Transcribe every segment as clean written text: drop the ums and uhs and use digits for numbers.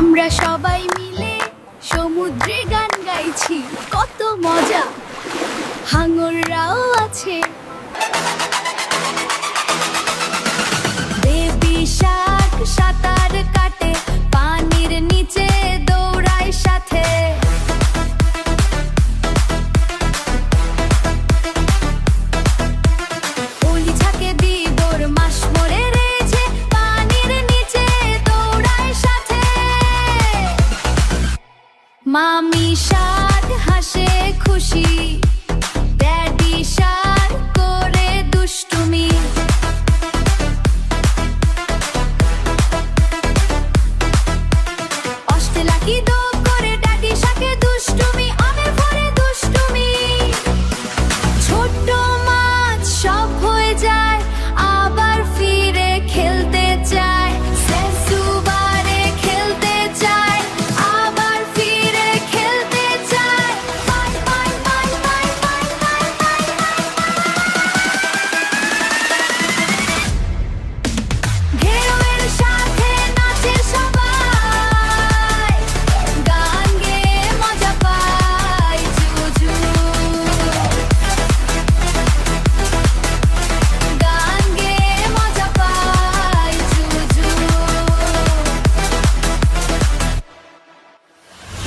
আমরা সবাই মিলে সমুদ্রে গান গাইছি, কত মজা। হাঙররাও আছে। বেবি শার্ক সাঁতার কাটে, পানির নিচে দৌড়ায় সাথে। ওলি ছাকে দিবর মাস মরে রেছে, পানির নিচে দৌড়ায় সাথে। মামি শার্ক হাসে খুশি, ড্যাডি শার্ক করে দুষ্টুমি। অষ্টলাকি দোগ করে ড্যাডি শার্কে দুষ্টুমি, আমি ভরে দুষ্টুমি। ছোট্ট মাছ সব হয়ে যায়, আবার ফিরে খেলতে চায়। সেসুবারে খেলতে চায়, আবার ফিরে খেলতে চায়। পাই পাই পাই পাই পাই পাই পাই পাই। ঢেউয়ের সাথে নাচে সবাই, গান গেয়ে মজা পায় জুজু। গান গেয়ে মজা পায় জুজু।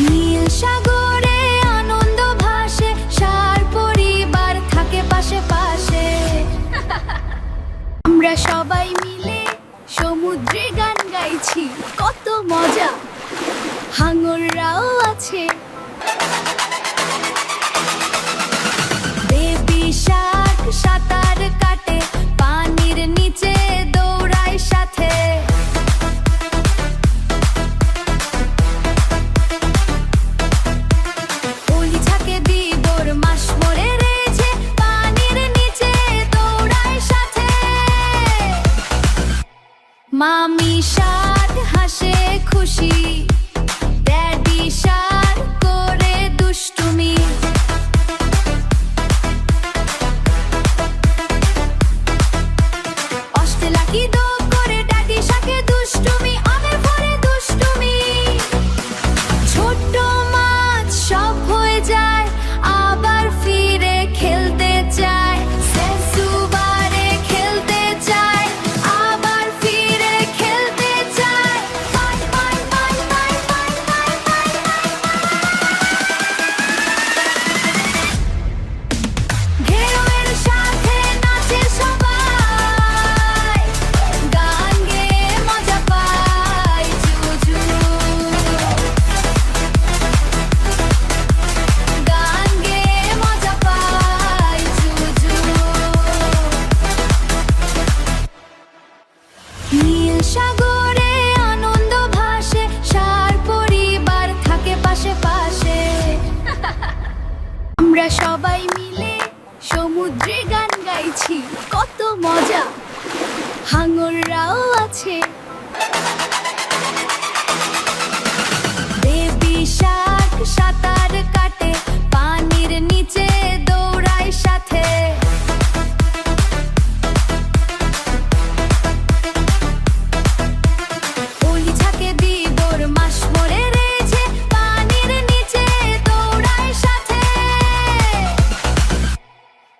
নীল সাগরে আনন্দ ভাসে, সার পরিবার থাকে পাশে পাশে। আমরা সবাই মিলে সমুদ্রে গান গাইছি, কত মজা। হাঙররাও আছে। বেবি শার্ক সাঁতার কাটে, পানির নিচে দৌড়ায় সাথে। ওলি ছাকে দিবর মাস মরে রেছে, পানির নিচে দৌড়ায় সাথে। মামি শার্ক হাসে খুশি, ড্যাডি শার্ক করে দুষ্টুমি। অষ্টলাকি দোগ করে ড্যাডি শার্কে দুষ্টুমি, আমি ভরে দুষ্টুমি। ছোট্ট মাছ সব হয়ে যায়, আবার ফিরে খেলতে চায়। সেসুবারে খেলতে চায়, আবার ফিরে খেলতে চায়। পাই পাই পাই পাই পাই পাই পাই পাই। ঢেউয়ের সাথে নাচে সবাই, গান গেয়ে মজা পায় জুজু। গান গেয়ে মজা পায় জুজু। নীল সাগরে আনন্দ ভাসে, সার পরিবার থাকে পাশে পাশে। আমরা সবাই মিলে সমুদ্রে গান গাইছি, কত মজা। হাঙররাও আছে। বেবি শার্ক সাঁতার কাটে, পানির নিচে দৌড়ায় সাথে। ওলি ছাকে দিবর মাস মরে রেছে, পানির নিচে দৌড়ায় সাথে।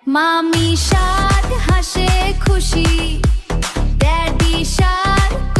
মামি শার্ক হাসে খুশি, ড্যাডি শার্ক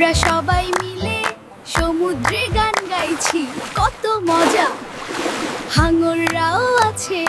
আমরা সবাই মিলে সমুদ্রে গান গাইছি, কত মজা। হাঙররাও আছে,